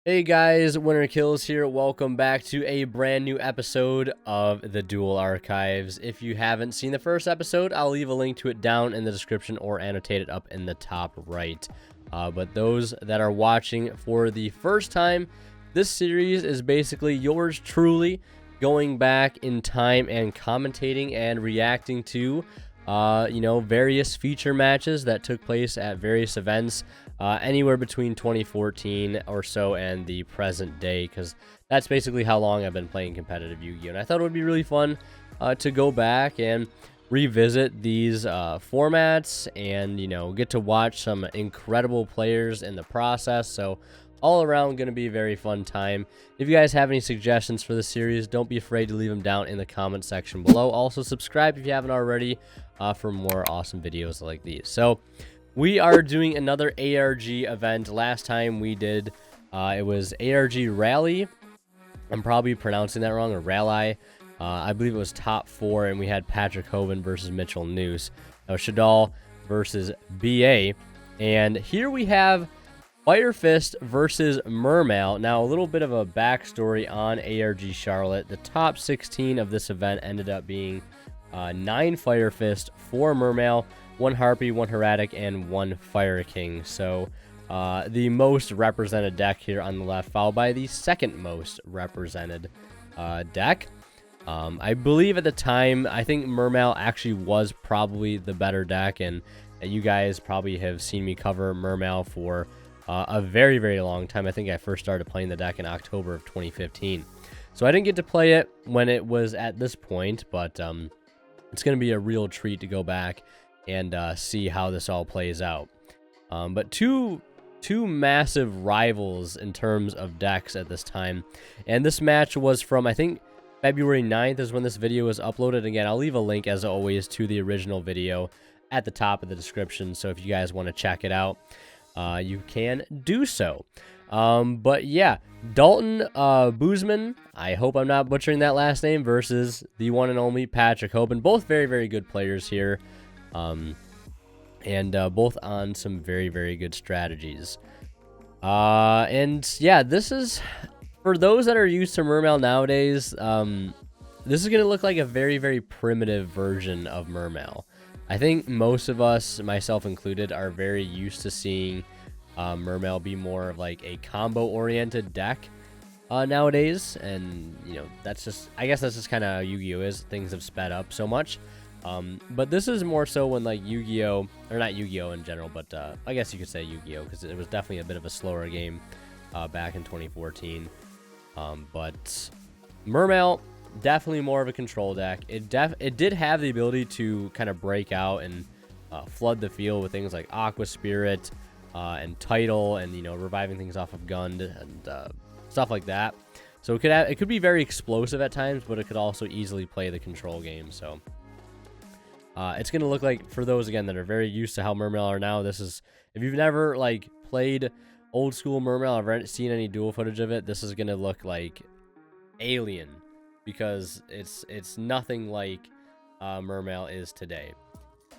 Hey guys, Winner Kills here. Welcome back to a brand new episode of the Duel Archives. If you haven't seen the first episode, I'll leave a link to it down in the description or annotate it up in the top right. But those that are watching for the first time, this series is basically yours truly going back in time and commentating and reacting to various feature matches that took place at various events anywhere between 2014 or so and the present day, because that's basically how long I've been playing competitive Yu-Gi-Oh! And I thought it would be really fun to go back and revisit these formats and, get to watch some incredible players in the process. So all around going to be a very fun time. If you guys have any suggestions for the series, don't be afraid to leave them down in the comment section below. Also subscribe if you haven't already for more awesome videos like these. So we are doing another ARG event. Last time we did it was ARG Rally. I'm probably pronouncing that wrong, or Rally. I believe it was top 4, and we had Patrick Hoban versus Mitchell Noose. Shadal versus BA. And here we have Fire Fist versus Mermail. Now, a little bit of a backstory on ARG Charlotte. The top 16 of this event ended up being 9 Fire Fist, 4 Mermail, 1 Harpy, 1 Heretic, and 1 Fire King. So the most represented deck here on the left, followed by the second most represented deck. I believe at the time, I think Mermail actually was probably the better deck, and you guys probably have seen me cover Mermail for a very, very long time. I think I first started playing the deck in October of 2015. So I didn't get to play it when it was at this point, but it's going to be a real treat to go back and see how this all plays out. But two massive rivals in terms of decks at this time. And this match was from, I think, February 9th is when this video was uploaded. Again, I'll leave a link, as always, to the original video at the top of the description. So if you guys want to check it out, you can do so. But yeah, Dalton Boozman, I hope I'm not butchering that last name, versus the one and only Patrick Hoban. Both very, very good players here. And both on some very, very good strategies. And yeah, this is, for those that are used to Mermail nowadays, this is going to look like a very, very primitive version of Mermail. I think most of us, myself included, are very used to seeing Mermail be more of like a combo-oriented deck nowadays, and that's just, I guess that's just kind of how Yu-Gi-Oh is. Things have sped up so much, but this is more so when like Yu-Gi-Oh, or not Yu-Gi-Oh in general, but I guess you could say Yu-Gi-Oh, because it was definitely a bit of a slower game back in 2014. But Mermail, definitely more of a control deck. It did have the ability to kind of break out and flood the field with things like Aqua Spirit and Tidal, and reviving things off of Gund and stuff like that. So it could be very explosive at times, but it could also easily play the control game. So it's gonna look like, for those again that are very used to how Mermail are now, this is, if you've never like played old school Mermail, I've never seen any duel footage of it, this is gonna look like alien, because it's nothing like Mermail is today.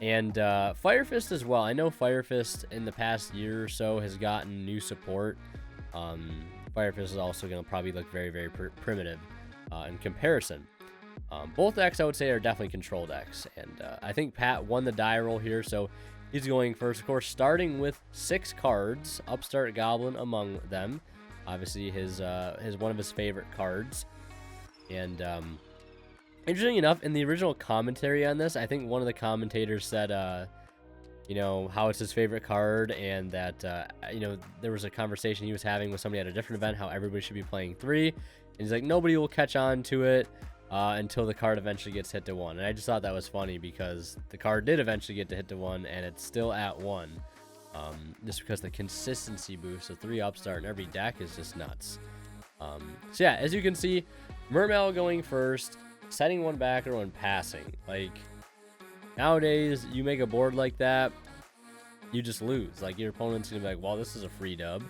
And Fire Fist as well. I know Fire Fist in the past year or so has gotten new support. Fire Fist is also going to probably look very, very primitive in comparison. Both decks, I would say, are definitely control decks. And I think Pat won the die roll here, so he's going first, of course, starting with 6 cards. Upstart Goblin among them. Obviously, his one of his favorite cards. And interesting enough, in the original commentary on this, I think one of the commentators said, how it's his favorite card, and that, there was a conversation he was having with somebody at a different event, how everybody should be playing 3. And he's like, nobody will catch on to it until the card eventually gets hit to 1. And I just thought that was funny, because the card did eventually get to hit to 1, and it's still at 1. Just because the consistency boost of 3 upstart in every deck is just nuts. So yeah, as you can see, Mermail going first, setting 1 backer when passing. Like, nowadays, you make a board like that, you just lose. Like, your opponent's gonna be like, well, this is a free dub.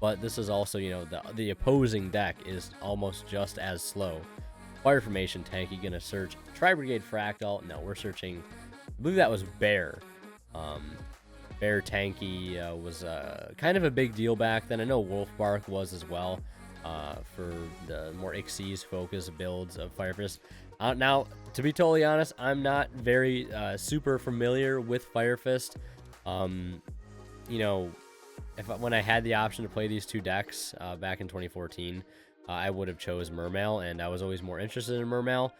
But this is also, the opposing deck is almost just as slow. Fire Formation Tanky gonna search Tri-Brigade Fractal. No, we're searching, I believe that was Bear. Bear Tanky was kind of a big deal back then. I know Wolfbark was as well for the more Xyz focused builds of Fire Fist. Now, to be totally honest, I'm not very super familiar with Fire Fist. You know, when I had the option to play these two decks back in 2014, I would have chose Mermail, and I was always more interested in Mermail.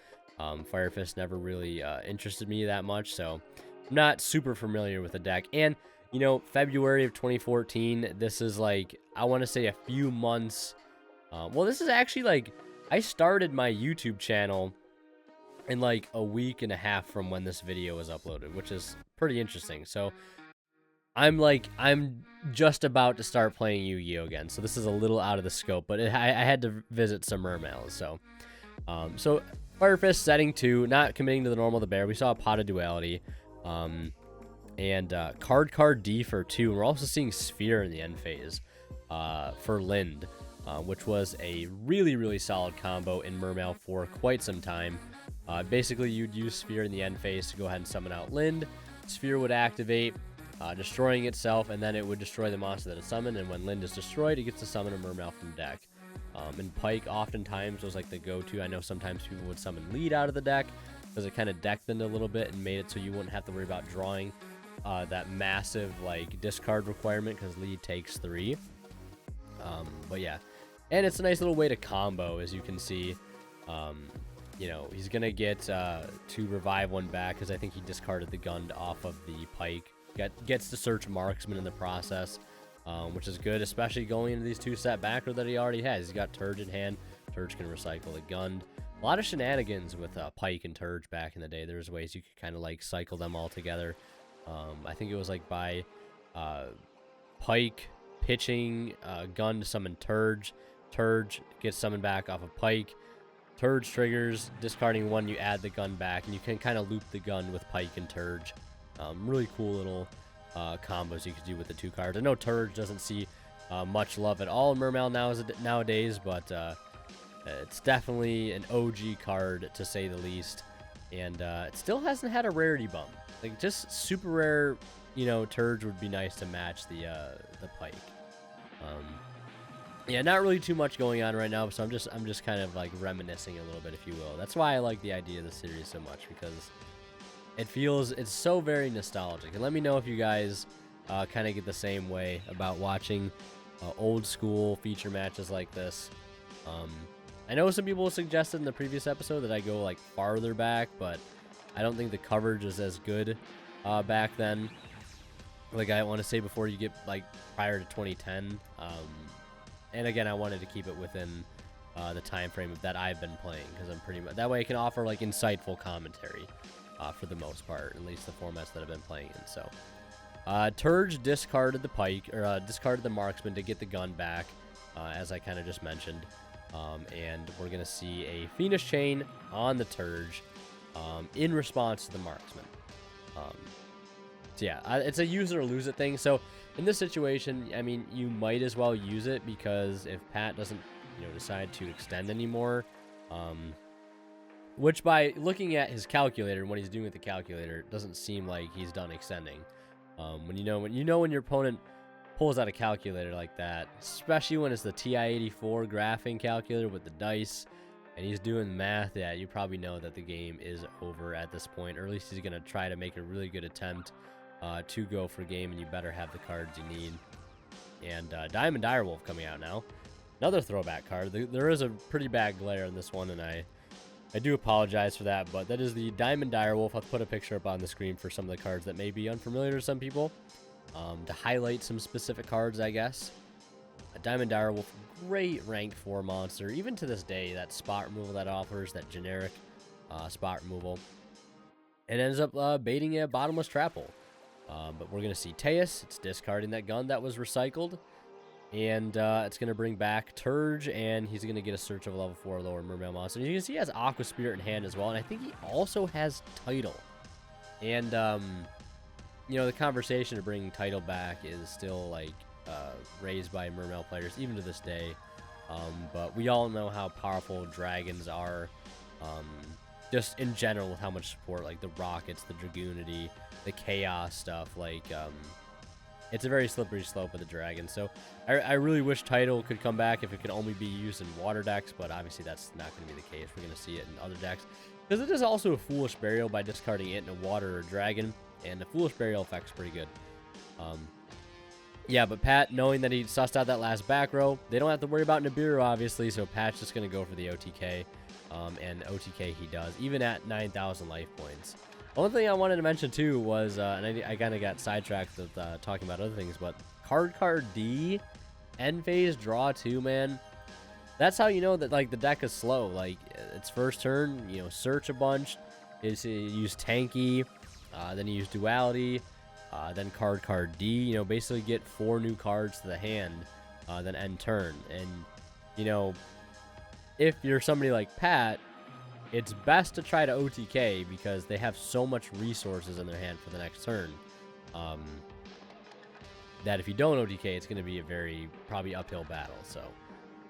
Fire Fist never really interested me that much, so I'm not super familiar with the deck. And, you know, February of 2014, this is like, I want to say a few months. Well, this is actually like, I started my YouTube channel in like a week and a half from when this video was uploaded, which is pretty interesting. So I'm just about to start playing Yu-Gi-Oh again, so this is a little out of the scope, but I had to visit some Mermails. So Fire Fist setting 2, not committing to the normal of the bear. We saw a Pot of Duality, and card D for 2. And we're also seeing Sphere in the end phase for Lind, which was a really solid combo in Mermail for quite some time. Basically, you'd use Sphere in the end phase to go ahead and summon out Lind. Sphere would activate, destroying itself, and then it would destroy the monster that it summoned, and when Lind is destroyed, it gets to summon a Mermail from deck. And Pike oftentimes was like the go-to. I know sometimes people would summon Lead out of the deck because it kind of decked them a little bit and made it so you wouldn't have to worry about drawing that massive like discard requirement because Lead takes 3. But yeah, and it's a nice little way to combo, as you can see. You know, he's gonna get to revive one back because I think he discarded the gun off of the Pike. Gets to search Marksman in the process, which is good, especially going into these 2 set backer that he already has. He's got Turge in hand. Turge can recycle the gun. A lot of shenanigans with Pike and Turge back in the day. There's ways you could kind of like cycle them all together. I think it was like by Pike pitching gun to summon Turge. Turge gets summoned back off of Pike. Turge triggers, discarding 1, you add the gun back, and you can kind of loop the gun with Pike and Turge. Really cool little combos you could do with the 2 cards. I know Turge doesn't see much love at all in Mermail nowadays, but it's definitely an OG card to say the least, and it still hasn't had a rarity bump. Like, just super rare, you know, Turge would be nice to match the Pike. Yeah, not really too much going on right now, so I'm just kind of like reminiscing a little bit, if you will. That's why I like the idea of the series so much, because it's so very nostalgic. And let me know if you guys kind of get the same way about watching old school feature matches like this. I know some people suggested in the previous episode that I go like farther back, but I don't think the coverage is as good back then. Like, I want to say before you get like prior to 2010. And again, I wanted to keep it within the time frame that I've been playing, because I'm pretty much that way I can offer like insightful commentary for the most part, at least the formats that I've been playing in. So Turge discarded the Pike, or discarded the Marksman to get the gun back, as I kind of just mentioned, and we're gonna see a Phoenix Chain on the Turge in response to the Marksman. So yeah, it's a use it or lose it thing. So in this situation, I mean, you might as well use it, because if Pat doesn't, you know, decide to extend anymore, which by looking at his calculator and what he's doing with the calculator, it doesn't seem like he's done extending. When your opponent pulls out a calculator like that, especially when it's the TI-84 graphing calculator with the dice, and he's doing math, yeah, you probably know that the game is over at this point, or at least he's gonna try to make a really good attempt to go for game, and you better have the cards you need. And Diamond Direwolf coming out now. Another throwback card. There is a pretty bad glare on this one, and I do apologize for that, but that is the Diamond Direwolf. I'll put a picture up on the screen for some of the cards that may be unfamiliar to some people, to highlight some specific cards, I guess. A Diamond Direwolf, great rank 4 monster. Even to this day, that spot removal that offers, that generic spot removal, it ends up baiting a bottomless trap hole. But we're going to see Teus. It's discarding that gun that was recycled. And it's going to bring back Turge, and he's going to get a search of a level 4 lower Mermail monster. And you can see he has Aqua Spirit in hand as well, and I think he also has Tidal. And, you know, the conversation of bringing Tidal back is still, like, raised by Mermail players, even to this day. But we all know how powerful dragons are, just in general, with how much support, like the rockets, the Dragoonity, the chaos stuff, like, it's a very slippery slope with the dragon. So I really wish Tidal could come back if it could only be used in water decks, but obviously that's not going to be the case. We're going to see it in other decks, because it is also a Foolish Burial by discarding it in a water or dragon, and the Foolish Burial effect's pretty good. Yeah, but Pat, knowing that he sussed out that last back row, they don't have to worry about Nibiru, obviously, so Pat's just going to go for the OTK, and OTK he does, even at 9,000 life points. One thing I wanted to mention, too, was, and I kind of got sidetracked with talking about other things, but card D, end phase, draw 2, man. That's how you know that, like, the deck is slow. Like, its first turn, you know, search a bunch, use tanky, then you use duality, then card D, you know, basically get 4 new cards to the hand, then end turn. And, you know, if you're somebody like Pat, it's best to try to OTK because they have so much resources in their hand for the next turn, that if you don't OTK, it's going to be a very probably uphill battle.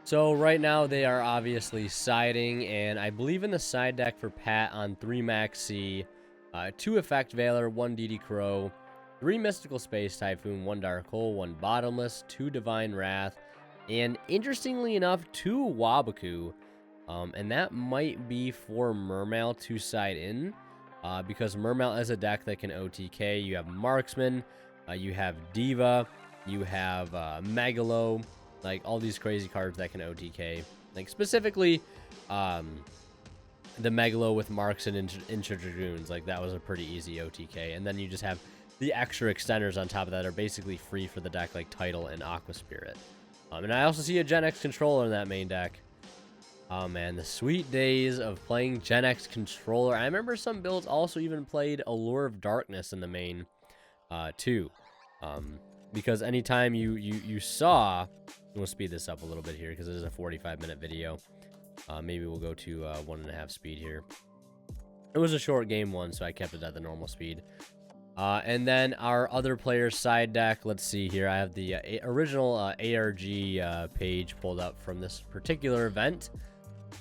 So right now they are obviously siding, and I believe in the side deck for Pat on 3 Maxi, 2 Effect Valor, 1 DD Crow, 3 Mystical Space Typhoon, 1 Dark Hole, 1 Bottomless, 2 Divine Wrath, and interestingly enough, 2 Wabaku. And that might be for Mermail to side in, because Mermail is a deck that can OTK. You have Marksman, you have Diva, you have Megalo, like all these crazy cards that can OTK. Like specifically, the Megalo with Marks and Intra Dragoons, like that was a pretty easy OTK. And then you just have the extra extenders on top of that are basically free for the deck, like Tidal and Aqua Spirit. And I also see a Gen X controller in that main deck. Oh man, the sweet days of playing Gen X controller. I remember some builds also even played Allure of Darkness in the main, too. Because anytime you saw, we'll speed this up a little bit here because it is a 45-minute video. Maybe we'll go to 1.5 speed here. It was a short game one, so I kept it at the normal speed. And then our other player's side deck, let's see here. I have the original ARG page pulled up from this particular event.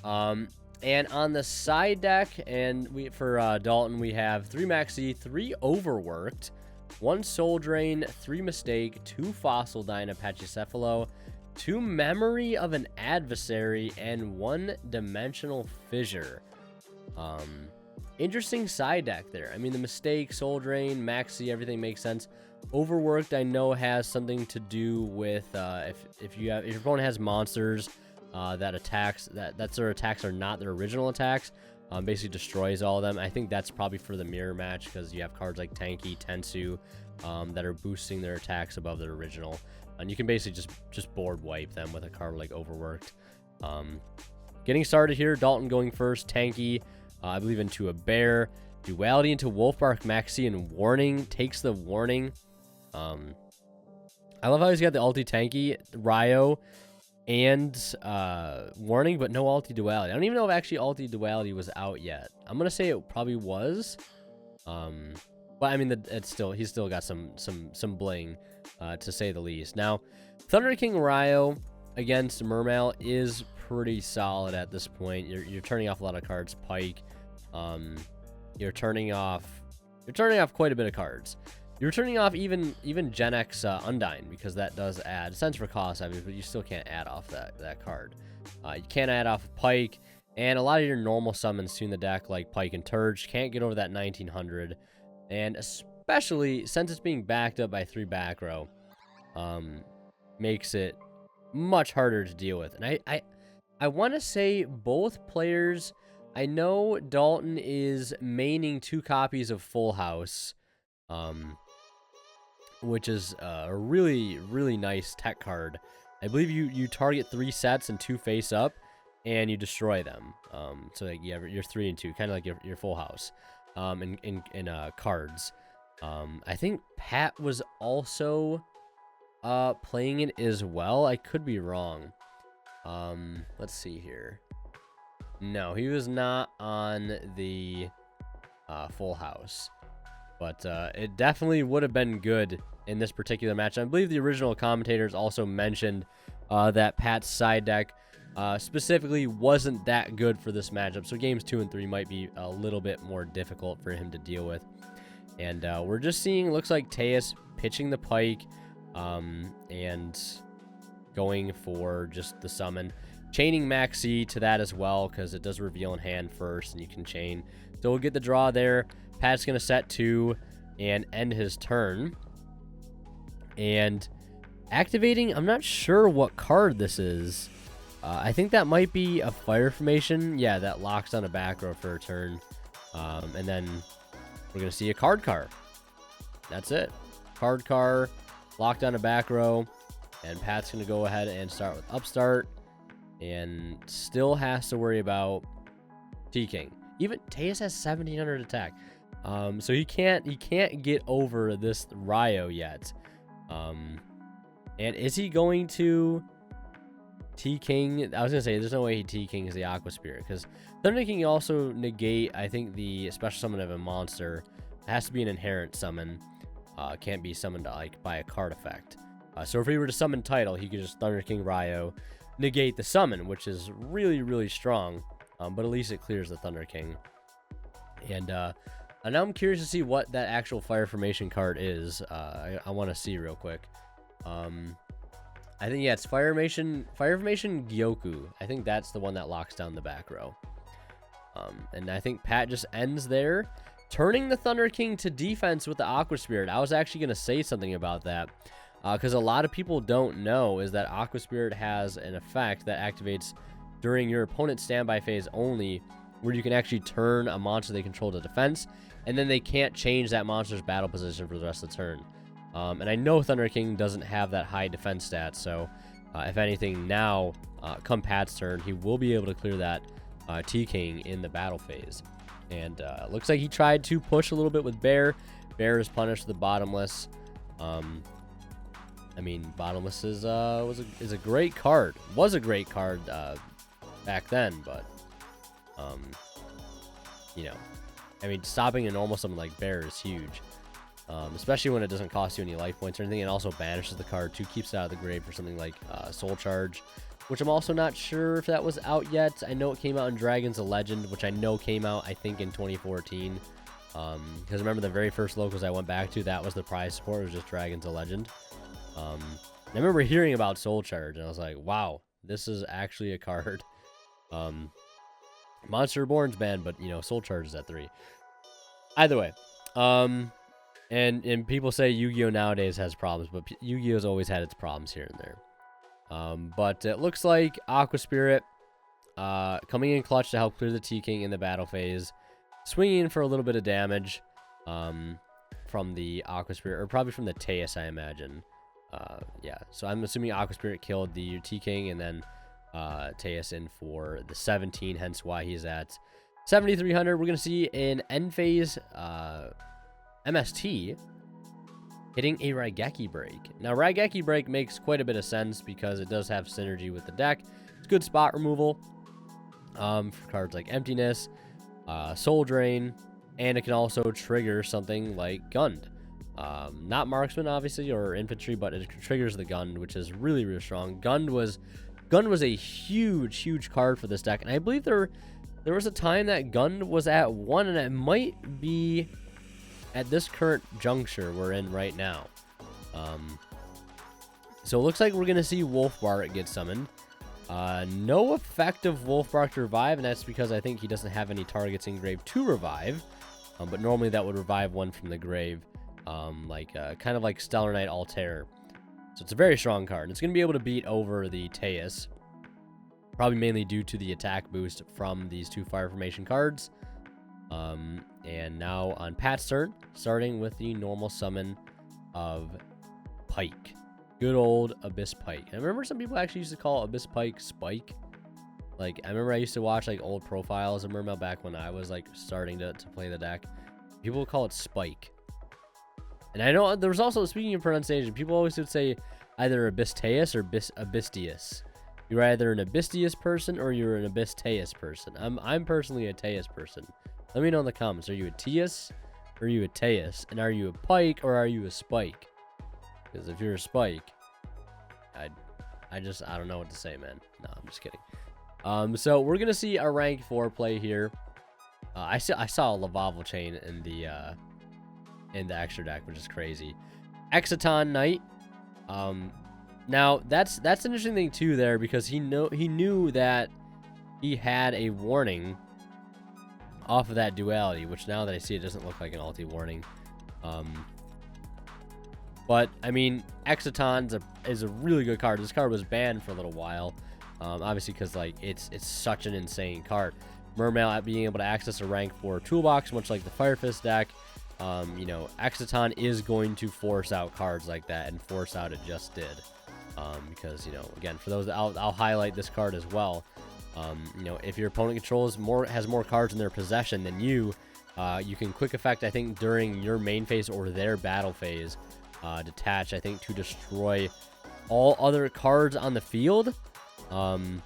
And on the side deck, and for Dalton, we have 3 Maxi, 3 Overworked, 1 Soul Drain, 3 Mistake, 2 Fossil Dyna Pachycephalo, 2 Memory of an Adversary, and 1 Dimensional Fissure. Interesting side deck there. I mean, the Mistake, Soul Drain, Maxi, everything makes sense. Overworked, I know, has something to do with if your opponent has monsters that their attacks are not their original attacks, basically destroys all of them. I think that's probably for the mirror match because you have cards like Tanky, Tensu, that are boosting their attacks above their original, and you can basically just board wipe them with a card like Overworked. Getting started here, Dalton going first, Tanky, I believe into a Bear, Duality into Wolfbark Maxi, and Warning takes the Warning. I love how he's got the ulti Tanky, Ryo, and Warning, but no ulti Duality. I don't even know if actually ulti Duality was out yet. I'm gonna say it probably was, but I mean he's still got some bling, to say the least. Now, Thunder King Ryo against Mermail is pretty solid at this point. You're turning off a lot of cards. Pike, you're turning off quite a bit of cards. You're turning off even Gen X Undyne, because that does add sense for cost, obviously, but you still can't add off that card. You can't add off Pike, and a lot of your normal summons too in the deck, like Pike and Turge, can't get over that 1900, and especially since it's being backed up by 3 back row, makes it much harder to deal with. And I want to say both players, I know Dalton is maining 2 copies of Full House, which is a really, really nice tech card. I believe you target 3 sets and 2 face up, and you destroy them. So like you're 3 and 2, kind of like your Full House, in cards. I think Pat was also playing it as well. I could be wrong. Let's see here. No, he was not on the Full House. But it definitely would have been good in this particular match. I believe the original commentators also mentioned that Pat's side deck specifically wasn't that good for this matchup. So games 2 and 3 might be a little bit more difficult for him to deal with. And we're just seeing, looks like Teus pitching the Pike. and going for just the summon. Chaining Maxi to that as well, because it does reveal in hand first, and you can chain. So we'll get the draw there. Pat's going to set 2 and end his turn. And activating, I'm not sure what card this is. I think that might be a Fire Formation. Yeah, that locks on a back row for a turn. And then we're going to see a card car. That's it. Card car, locked on a back row. And Pat's going to go ahead and start with Upstart. And still has to worry about T-King. Even Teus has 1700 attack. So he can't get over this Ryo yet. And is he going to T-King? I was going to say, there's no way he T-King is the Aqua Spirit, because Thunder King also negate, I think, the special summon of a monster. It has to be an inherent summon. Can't be summoned like by a card effect. So if he were to summon Tidal, he could just Thunder King Ryo, negate the summon, which is really, really strong. But at least it clears the Thunder King. And now I'm curious to see what that actual Fire Formation card is. I want to see real quick. I think, yeah, it's Fire Formation Gyoku. I think that's the one that locks down the back row. And I think Pat just ends there, turning the Thunder King to defense with the Aqua Spirit. I was actually going to say something about that, because a lot of people don't know is that Aqua Spirit has an effect that activates during your opponent's standby phase only, where you can actually turn a monster they control to defense, and then they can't change that monster's battle position for the rest of the turn. And I know Thunder King doesn't have that high defense stat, so if anything, now, come Pat's turn, he will be able to clear that T-King in the battle phase. And looks like he tried to push a little bit with Bear. Bear is punished with the Bottomless. I mean, Bottomless is a great card. Was a great card back then, but you know, I mean, stopping a normal summon like Bear is huge, especially when it doesn't cost you any life points or anything, and also banishes the card too, keeps it out of the grave for something like Soul Charge, which I'm also not sure if that was out yet. I know it came out in Dragons of Legend, which I know came out, I think, in 2014. Because remember the very first locals I went back to, that was the prize support, it was just Dragons of Legend. I remember hearing about Soul Charge, and I was like, wow, this is actually a card. Monster Reborn's banned, but, you know, Soul Charge is at 3. Either way. And people say Yu-Gi-Oh! Nowadays has problems, but Yu-Gi-Oh's always had its problems here and there. But it looks like Aqua Spirit coming in clutch to help clear the T-King in the battle phase. Swinging in for a little bit of damage from the Aqua Spirit, or probably from the Teus, I imagine. Yeah, so I'm assuming Aqua Spirit killed the T-King, and then Teus in for the 17, hence why he's at 7,300. We're going to see an end phase MST hitting a Raigeki Break. Now, Raigeki Break makes quite a bit of sense because it does have synergy with the deck. It's good spot removal for cards like Emptiness, Soul Drain, and it can also trigger something like Gund. Not Marksman, obviously, or Infantry, but it triggers the Gund, which is really, really strong. Gund was a huge card for this deck, and I believe there was a time that Gund was at 1, and it might be at this current juncture we're in right now. So it looks like we're going to see Wolfbark get summoned. No effect of Wolfbark to revive, and that's because I think he doesn't have any targets in grave to revive. But normally that would revive one from the grave, kind of like Stellar Knight Altair. So it's a very strong card. It's going to be able to beat over the Teus, probably mainly due to the attack boost from these 2 Fire Formation cards. And now on Pat's turn, starting with the normal summon of Pike. Good old Abyss Pike. And I remember some people actually used to call Abyss Pike Spike. Like, I remember I used to watch, like, old profiles of Mermail back when I was, like, starting to play the deck. People would call it Spike. And I know there was also, speaking of pronunciation, people always would say either Abyssteus or Abyssteus. You're either an Abyssteus person or you're an Abyssteus person. I'm personally a Teus person. Let me know in the comments. Are you a Teus or are you a Teus? And are you a Pike or are you a Spike? Because if you're a Spike, I don't know what to say, man. No, I'm just kidding. So we're gonna see a rank 4 play here. I saw a Lavavel chain in the extra deck, which is crazy. Exciton Knight. Now that's an interesting thing too there, because he knew that he had a warning off of that duality, which now that I see it doesn't look like an ulti warning. But I mean, Exciton is a really good card. This card was banned for a little while, obviously because like it's such an insane card. Mermail being able to access a rank 4 toolbox, much like the Fire Fist deck. You know, Exciton is going to force out cards like that, and force out it just did. Because, you know, again, for those, I'll highlight this card as well. You know, if your opponent has more cards in their possession than you, you can quick effect, I think, during your main phase or their battle phase, detach, I think, to destroy all other cards on the field. And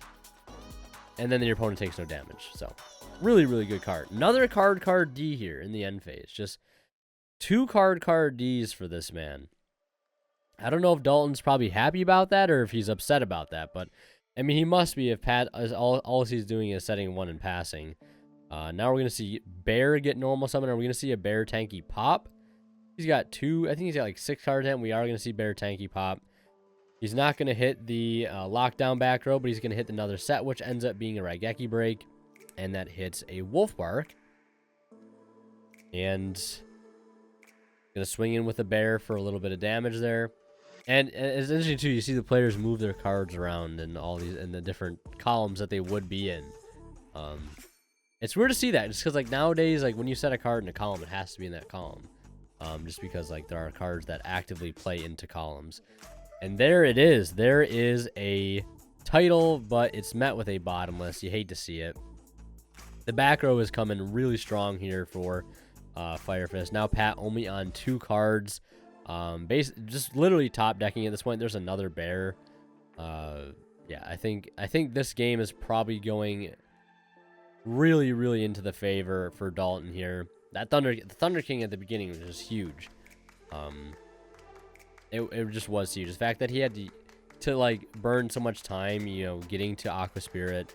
then your opponent takes no damage. So, really, really good card. Another card D here in the end phase. Just 2 card Ds for this man. I don't know if Dalton's probably happy about that or if he's upset about that, but I mean, he must be if Pat is all he's doing is setting 1 and passing. Now we're going to see Bear get normal summon. Are we going to see a Bear tanky pop? He's got 2, I think he's got like 6 cards in. We are going to see Bear tanky pop. He's not going to hit the lockdown back row, but he's going to hit another set, which ends up being a Raigeki break, and that hits a Wolf Bark. And going to swing in with a Bear for a little bit of damage there. And it's interesting too, you see the players move their cards around in all these, in the different columns that they would be in. It's weird to see that, just because like nowadays, like when you set a card in a column, it has to be in that column. Just because like there are cards that actively play into columns. And there it is. There is a title, but it's met with a bottomless. You hate to see it. The back row is coming really strong here for Fire Fist. Now Pat only on 2 cards. Just literally top decking at this point. There's another Bear. Yeah, I think this game is probably going really, really into the favor for Dalton here. That the Thunder King at the beginning was just huge. It just was huge. The fact that he had to like burn so much time, you know, getting to Aqua Spirit,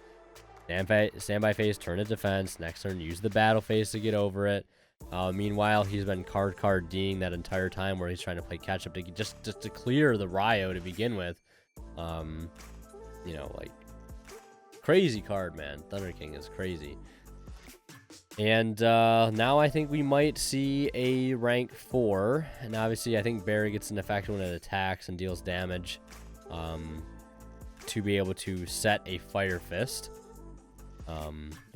standby phase, turn to defense, next turn use the battle phase to get over it. Meanwhile, he's been card D'ing that entire time, where he's trying to play catch up to just to clear the Ryo to begin with. You know, like crazy card, man. Thunder King is crazy. And now I think we might see a rank 4, and obviously I think Barry gets an effect when it attacks and deals damage, to be able to set a Fire Fist,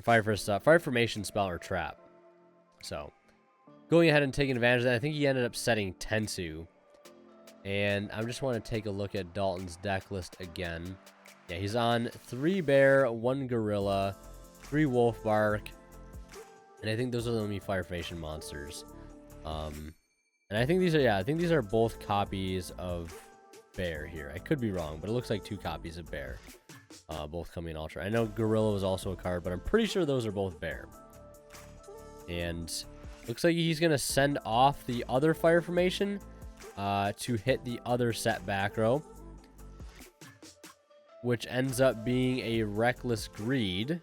Fire Formation spell or trap. So, going ahead and taking advantage of that, I think he ended up setting Tensu. And I just want to take a look at Dalton's deck list again. Yeah, he's on 3 Bear, 1 Gorilla, 3 Wolf Bark, and I think those are the only Fire Formation monsters. And I think these are both copies of Bear here. I could be wrong, but it looks like 2 copies of Bear, both coming Ultra. I know Gorilla was also a card, but I'm pretty sure those are both Bear. And looks like he's going to send off the other Fire Formation to hit the other set back row, which ends up being a Reckless Greed.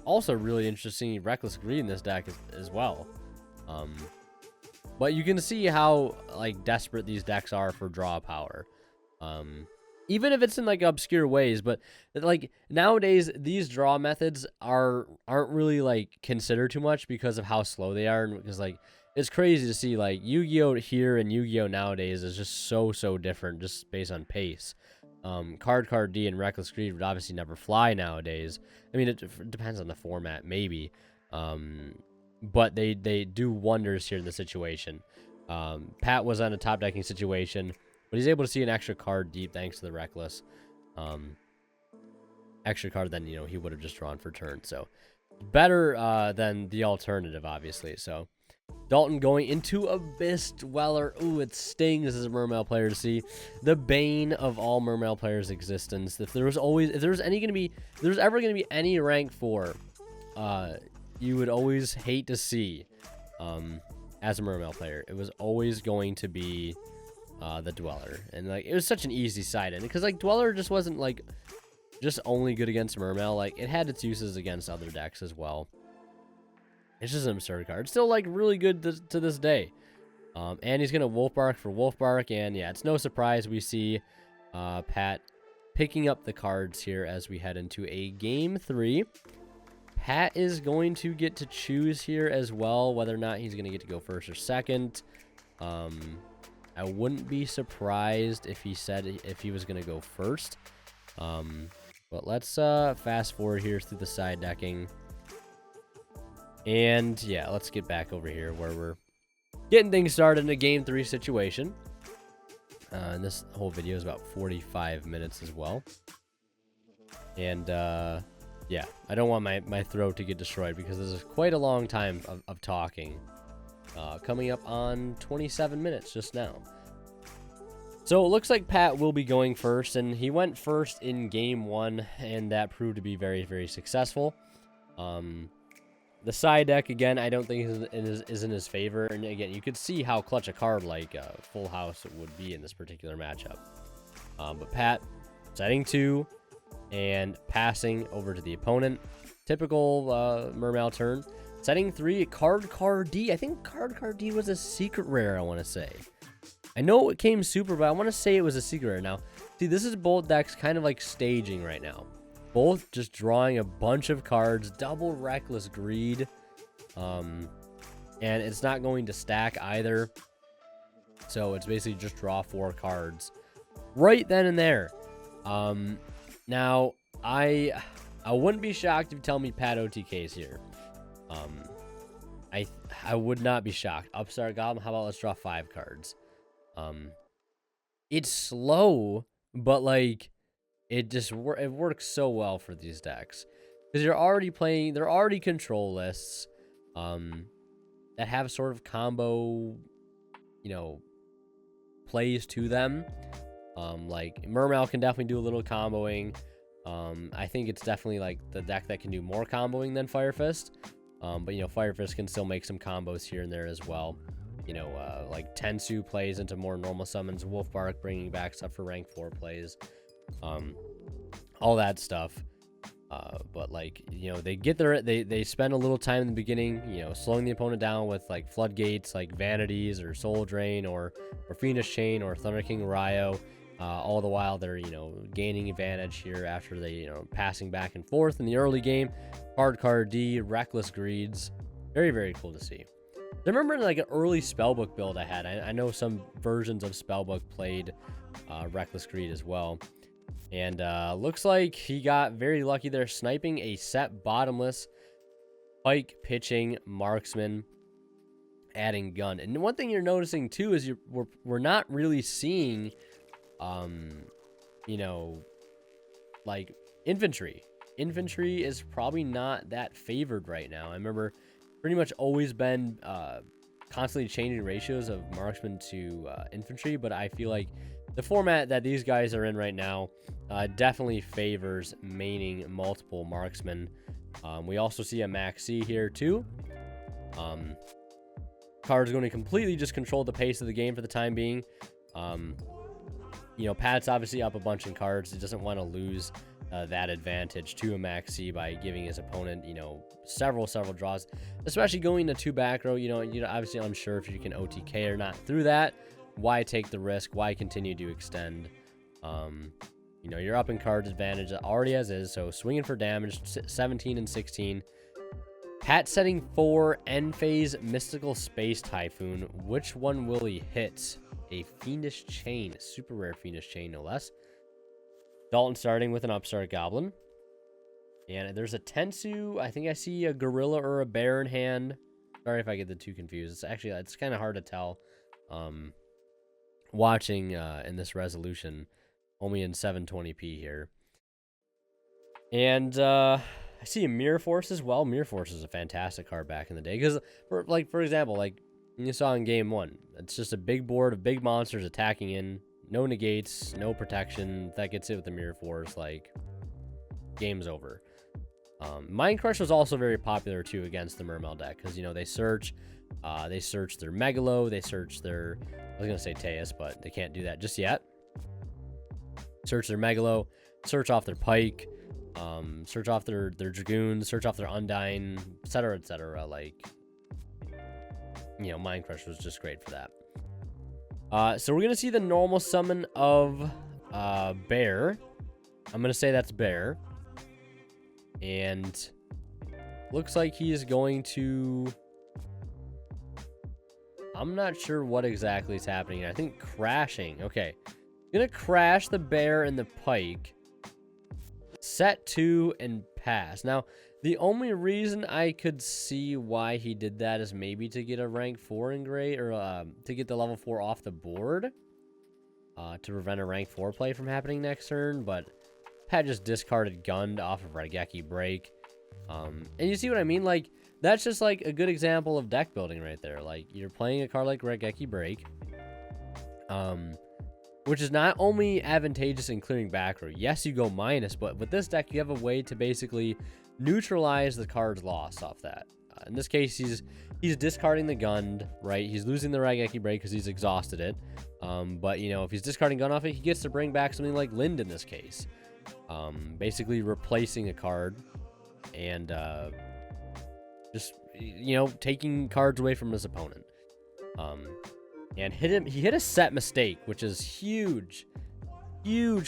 Also really interesting, Reckless Greed in this deck as well. But you can see how like desperate these decks are for draw power. Even if it's in like obscure ways, but like nowadays these draw methods aren't really like considered too much because of how slow they are, and because like it's crazy to see like Yu-Gi-Oh here and Yu-Gi-Oh nowadays is just so different just based on pace. Card D and Reckless Greed would obviously never fly nowadays. I mean, it depends on the format maybe, but they do wonders here in the situation. Pat was on a top decking situation, but he's able to see an extra card deep thanks to the Reckless. Extra card than, you know, he would have just drawn for turn. So better than the alternative, obviously. So Dalton going into Abyss Dweller. Ooh, it stings as a Mermail player to see. The bane of all Mermail players' existence. If there's ever gonna be any rank 4, you would always hate to see as a Mermail player. It was always going to be the Dweller, and like it was such an easy side in because like Dweller just wasn't like just only good against Mermail. Like it had its uses against other decks as well. It's just an absurd card. It's still like really good to this day. And he's going to Wolfbark for Wolfbark. And yeah, it's no surprise we see Pat picking up the cards here as we head into a game 3. Pat is going to get to choose here as well, whether or not he's going to get to go first or second. I wouldn't be surprised if he said if he was going to go first. But let's fast forward here through the side decking. And yeah, let's get back over here where we're getting things started in a game 3 situation. And this whole video is about 45 minutes as well. And yeah, I don't want my throat to get destroyed because this is quite a long time of talking. Coming up on 27 minutes just now. So it looks like Pat will be going first, and he went first in game 1, and that proved to be very, very successful. The side deck, again, I don't think is in his favor. And again, you could see how clutch a card like Full House would be in this particular matchup. But Pat, setting 2 and passing over to the opponent. Typical Mermail turn. Setting 3, Card D. I think Card D was a secret rare, I want to say. I know it came super, but I want to say it was a secret rare. Now, see, this is both decks kind of like staging right now. Both just drawing a bunch of cards, double Reckless Greed. And it's not going to stack either. So it's basically just draw 4 cards right then and there. Now, I wouldn't be shocked if you tell me Pat OTKs here. I would not be shocked. Upstart Goblin, how about let's draw 5 cards? It's slow, but like it works so well for these decks because they're already control lists that have sort of combo, plays to them. Like Mermail can definitely do a little comboing. I think it's definitely like the deck that can do more comboing than Fire Fist. But Fire Fist can still make some combos here and there as well. Like Tensu plays into more normal summons, Wolfbark bringing back stuff for rank 4 plays, all that stuff. But like, they spend a little time in the beginning, slowing the opponent down with like floodgates, like Vanities or Soul Drain or Fiendish Chain or Thunder King Ryo. All the while they're, gaining advantage here after they, passing back and forth in the early game. Card D, Reckless Greeds. Very, very cool to see. I remember like an early Spellbook build I had. I know some versions of Spellbook played Reckless Greed as well. And looks like he got very lucky there, sniping a set bottomless Pike pitching marksman, adding gun. And one thing you're noticing too is we're not really seeing like infantry. Infantry is probably not that favored right now. I remember pretty much always been constantly changing ratios of marksman to infantry, but I feel like the format that these guys are in right now definitely favors maining multiple marksmen. We also see a Max C here too. Card's going to completely just control the pace of the game for the time being. Pat's obviously up a bunch in cards. He doesn't want to lose that advantage to a Max C by giving his opponent, several draws, especially going to 2 back row. You're obviously unsure if you can OTK or not through that. Why take the risk? Why continue to extend? You're up in cards advantage already as is, so swinging for damage, 17 and 16. Pat setting 4 End Phase Mystical Space Typhoon. Which one will he hit? A Fiendish Chain, super rare Fiendish Chain, no less. Dalton starting with an Upstart Goblin. And there's a Tensu. I think I see a Gorilla or a Bear in hand. Sorry if I get the two confused. It's kind of hard to tell. Watching in this resolution, only in 720p here. And I see a Mirror Force as well. Mirror Force is a fantastic card back in the day. Because, for example, like you saw in game 1, it's just a big board of big monsters attacking in. No negates, no protection. That gets it with the Mirror Force. Like, game's over. Mind Crush was also very popular too against the Mermail deck because they search their Megalo, they search their, I was gonna say Teus, but they can't do that just yet. Search their Megalo, search off their Pike, search off their Dragoons, search off their Undyne, etc., etc. Like, Mind Crush was just great for that. So we're going to see the normal summon of Bear. I'm going to say that's Bear. And looks like he is going to... I'm not sure what exactly is happening. I think crashing. Okay. Going to crash the Bear and the Pike. Set 2 and pass. Now, the only reason I could see why he did that is maybe to get a rank 4 in Great, or to get the level 4 off the board, to prevent a rank 4 play from happening next turn, but Pat just discarded Gund off of Raigeki Break. And you see what I mean? Like, that's just like a good example of deck building right there. Like, you're playing a card like Raigeki Break, which is not only advantageous in clearing back row. Yes, you go minus, but with this deck, you have a way to basically neutralize the card's loss off that. In this case, he's discarding the Gund, right? He's losing the Raigeki Break because he's exhausted it. But, you know, if he's discarding Gund off it, he gets to bring back something like Lind in this case. Basically replacing a card and just, you know, taking cards away from his opponent. And he hit a set mistake, which is huge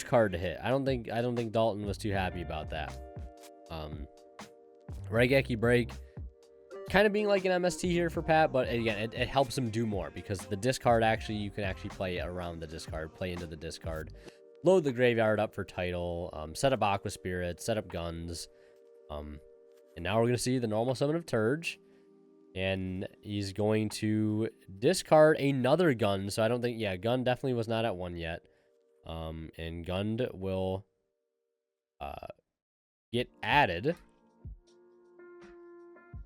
card to hit. I don't think Dalton was too happy about that. Raigeki Break kind of being like an MST here for Pat, but again, it helps him do more because the discard you can actually play around the discard, play into the discard, load the graveyard up for title, set up Aqua Spirit, set up Guns, and now we're gonna see the normal summon of Turge. And he's going to discard another Gun. So I don't think... Yeah, Gun definitely was not at 1 yet. And Gund will get added.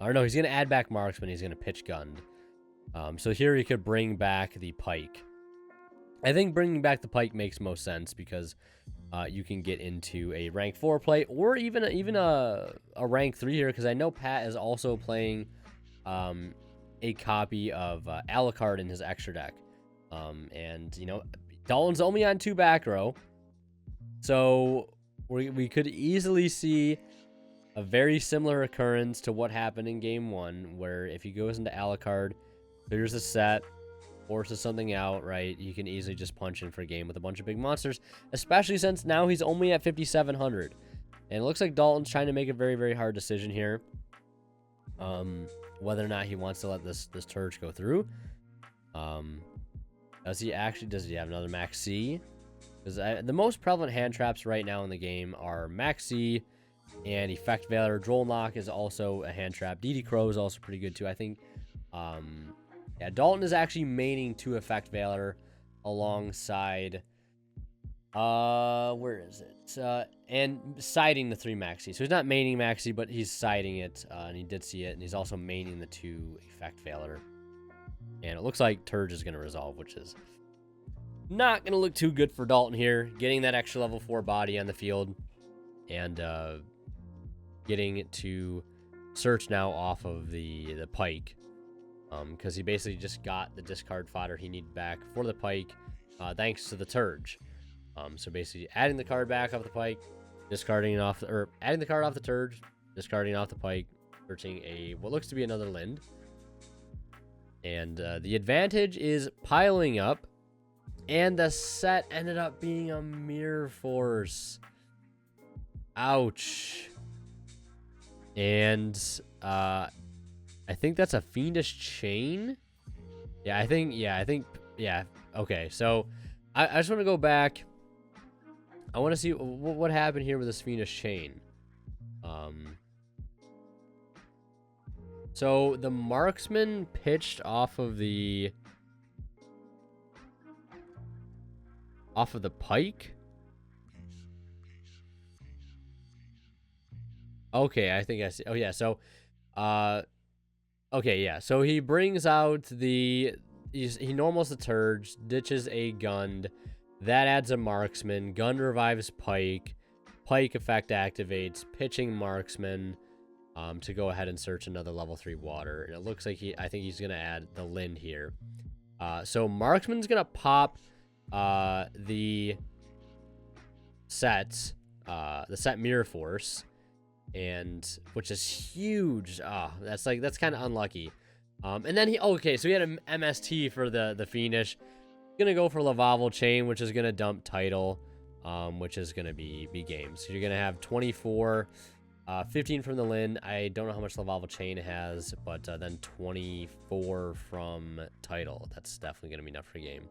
Or no, he's going to add back Marksman. He's going to pitch Gund. So here he could bring back the Pike. I think bringing back the Pike makes most sense because you can get into a rank 4 play. Or even a rank 3 here. Because I know Pat is also playing... a copy of Alucard in his extra deck. And, you know, Dalton's only on 2 back row. So we could easily see a very similar occurrence to what happened in game 1, where if he goes into Alucard, clears a set, forces something out, right, you can easily just punch in for a game with a bunch of big monsters, especially since now he's only at 5,700. And it looks like Dalton's trying to make a very, very hard decision here. Whether or not he wants to let this Turge go through. Does he have another Max C? Because the most prevalent hand traps right now in the game are Max C and Effect Veiler. Droll Knock is also a hand trap. DD Crow is also pretty good too, I think. Yeah, Dalton is actually maining 2 Effect Veiler alongside... where is it? And siding the 3 Maxi. So he's not maining Maxi, but he's siding it, and he did see it, and he's also maining the 2 Effect Veiler. And it looks like Turge is going to resolve, which is not going to look too good for Dalton here. Getting that extra level 4 body on the field, and getting it to search now off of the Pike. Because he basically just got the discard fodder he needed back for the Pike, thanks to the Turge. So basically adding the card back off the Pike, discarding it off, or adding the card off the Turge, discarding it off the Pike, searching what looks to be another Lind. And the advantage is piling up, and the set ended up being a Mirror Force. Ouch. And I think that's a Fiendish Chain. Yeah, I think, okay, so I just want to go back. I want to see what happened here with this Fiendish Chain. So the Marksman pitched off of the Pike. Okay, I think I see. Oh yeah, so okay, yeah. So he brings out he normals the Turge, ditches a Gund. That adds a Marksman. Gund revives Pike. Pike effect activates, pitching Marksman to go ahead and search another level 3 water. And it looks like I think he's going to add the Lind here. So Marksman's going to pop the set Mirror Force, and which is huge. That's kind of unlucky. And then so he had an MST for the Fiendish. Gonna go for Lavalval Chain, which is gonna dump Title, which is gonna be games. So you're gonna have 24, 15 from the Lin. I don't know how much Lavalval Chain has, but then 24 from Title. That's definitely gonna be enough for a game.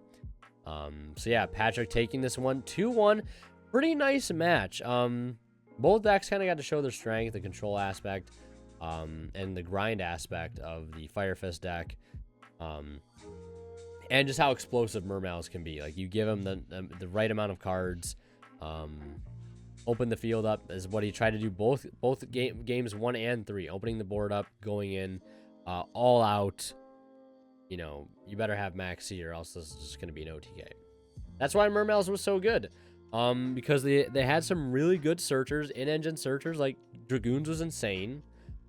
So yeah, Patrick taking this one 2-1. Pretty nice match. Both decks kind of got to show their strength, the control aspect, and the grind aspect of the Fire Fist deck. And just how explosive Mermails can be. Like, you give him the right amount of cards, open the field up is what he tried to do both games 1 and 3. Opening the board up, going in, all out. You know, you better have Max C or else this is just going to be an OTK. That's why Mermails was so good. Because they had some really good searchers, in-engine searchers, like Dragoons was insane.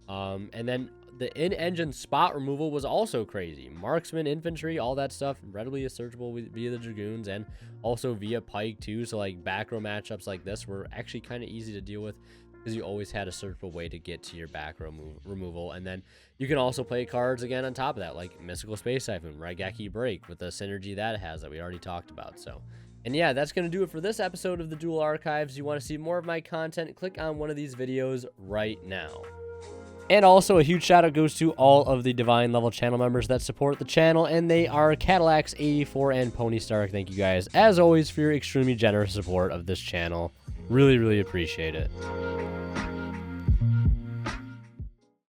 And then the in-engine spot removal was also crazy. Marksman, infantry, all that stuff, readily searchable via the Dragoons and also via Pike too. So like back row matchups like this were actually kind of easy to deal with because you always had a searchable way to get to your back row removal. And then you can also play cards again on top of that, like Mystical Space Siphon, Raigeki Break, with the synergy that it has that we already talked about. So, and yeah, that's going to do it for this episode of the Duel Archives. You want to see more of my content, click on one of these videos right now. And also a huge shout out goes to all of the Divine level channel members that support the channel, and they are Cadillacs84 and Pony Stark. Thank you guys, as always, for your extremely generous support of this channel. Really, really appreciate it.